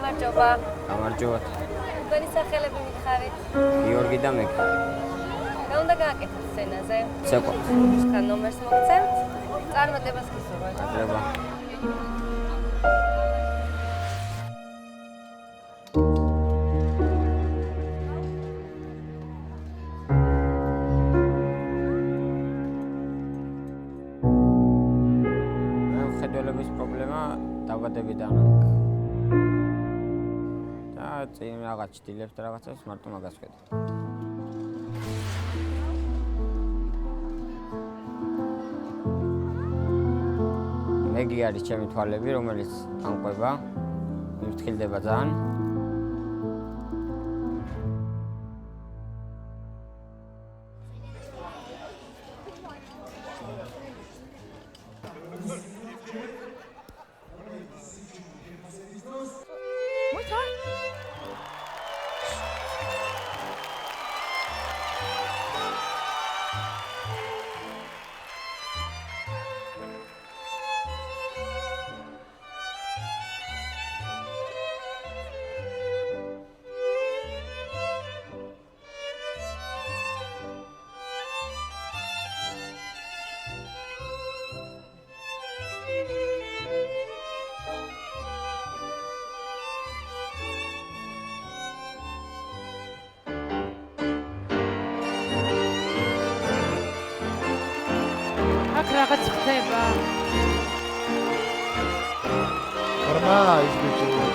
გამარჯობა. გამარჯობათ. თქვენი სახელები მითხარით? გიორგი და მეკი. რა უნდა გააკეთოთ სცენაზე? ცეკვა. ხან ნომერს მოგცემთ? წარმატებას გისურვებთ. მადლობა. მხედველობის პრობლემა დაბადებიდან აქვს. და წინ რაღაც ჭდილებს და რაღაცას მარტო მაგას ვხედავ. მეგი არის ჩემი თვალები, რომელიც ამყვება, მიფრთხილდება ძალიან. რაღაც ხდება. Forma is beautiful.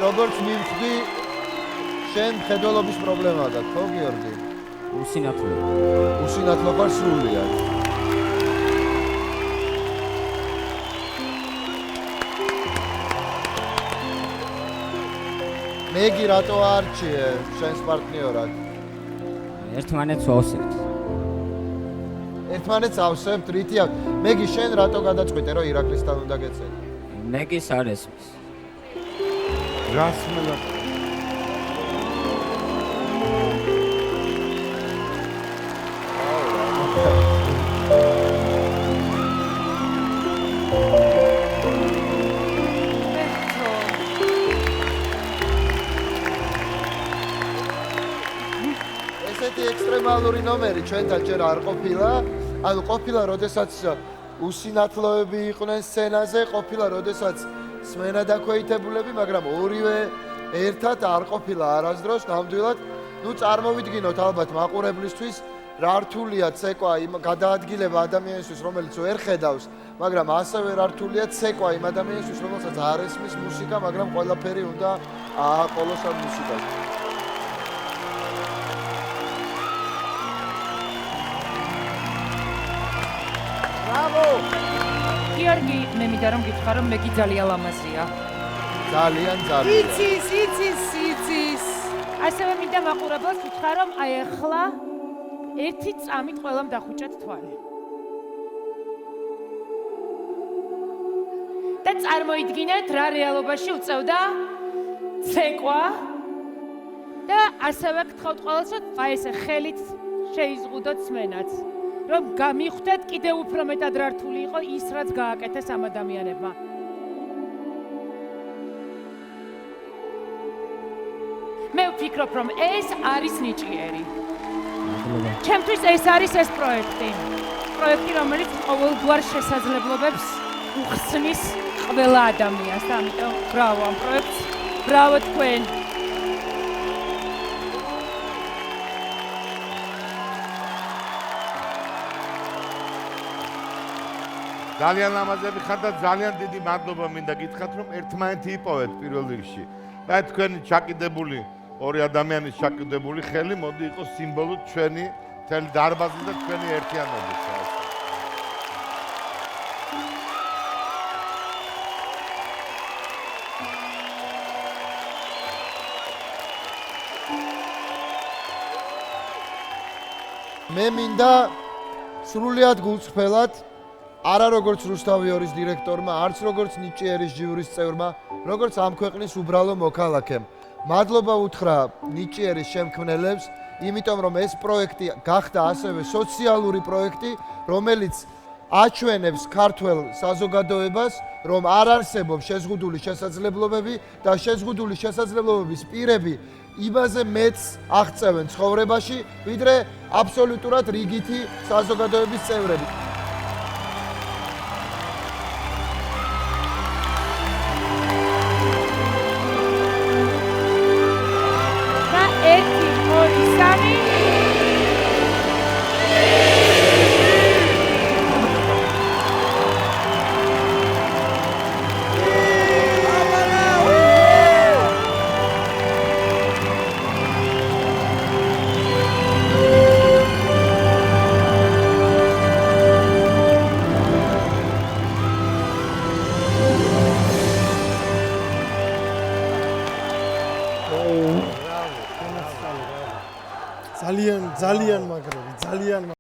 როგორც მივხვდი, შენ მხედველობის პრობლემა გაქვს, ხო გიორგი? უსინათლო. უსინათლო ხარ სრულიად. მეგი რატო არჩიე შენს პარტნიორად? ერთმანეთს ვავსებთ. ერთმანეთს ავსებთ, რითია? მეგი შენ რატო გადაწყვიტე, რომ ირაკლისთან უნდა გეცედი? მეკის არ ესმის. რას მელა? ესეთი ექსტრემალური ნომერი ჩვენთან ჯერ არ ყოფილა. ანუ ყოფილა, როდესაც უსინათლოები იყვნენ სცენაზე, ყოფილა, როდესაც სმენა დაქვეითებულები, მაგრამ ორივე ერთად არ ყოფილა არასდროს ნამდვილად. ნუ წარმოვიდგინოთ ალბათ მაყურებლისთვის, რა რთულია ცეკვა იმ გადაადგილება ადამიანისთვის, რომელიც ვერ ხედავს, მაგრამ ასევე რა რთულია ცეკვა იმ ადამიანისთვის, რომელსაც არ ესმის მუსიკა, მაგრამ ყველაფერი უნდა ააყოლოს ამ მუსიკას. ბრავო! გიორგი, მე მინდა რომ გითხრა, რომ მეგი ძალიან ლამაზია. ძალიან. იცის. ასევე მინდა მაყურებელს გითხრა, რომ აი ახლა ერთი წამით ყველამ დახუჭეთ თვალი. და წარმოიდგინეთ, რა რეალობაში უწევდა ცეკვა და ასევე გთხოვთ ყველას, რომ აი ესე ხელით შეიზღუდოთ სმენაც. რომ გამიხვდეთ კიდევ უფრო მეტად რა რთული იყო ის, რაც გააკეთეს ამ ადამიანებმა. მე ვფიქრობ, რომ ეს არის ნიჭიერი. ჩემთვის ეს არის ეს პროექტი. პროექტი, რომელიც ყოველგვარ შესაძლებლობებს უხსნის ყველა ადამიანს და ამიტომ ბრავო ამ პროექტს. ბრავო თქვენ. ძალიან ლამაზები ხართ და ძალიან დიდი მადლობა მინდა გითხრათ, რომ ერთმანეთი იპოვეთ პირველ რიგში. და თქვენი ჩაკიდებული ორი ადამიანის ჩაკიდებული ხელი მოდი იყოს სიმბოლოდ ჩვენი მთელი დარბაზის და ჩვენი ერთიანობის. მე მინდა სრულიად გულწრფელად არა როგორც რუსთავი ორის დირექტორმა, არც როგორც ნიჭიერის ჟიურის წევრმა, როგორც ამ ქვეყნის უბრალო მოქალაქემ. მადლობა უთხრა ნიჭიერის შემქმნელებს, იმიტომ რომ ეს პროექტი გახდა ასევე სოციალური პროექტი, რომელიც აჩვენებს ქართველ საზოგადოებას, რომ არ არსებობს შეზღუდული შესაძლებლობები და შეზღუდული შესაძლებლობების პირები იმაზე მეც აღწევენ ცხოვრებაში, ვიდრე აბსოლუტურად რიგითი საზოგადოების წევრები. და 1 2 3 ძალიან მაგრები, ძალიან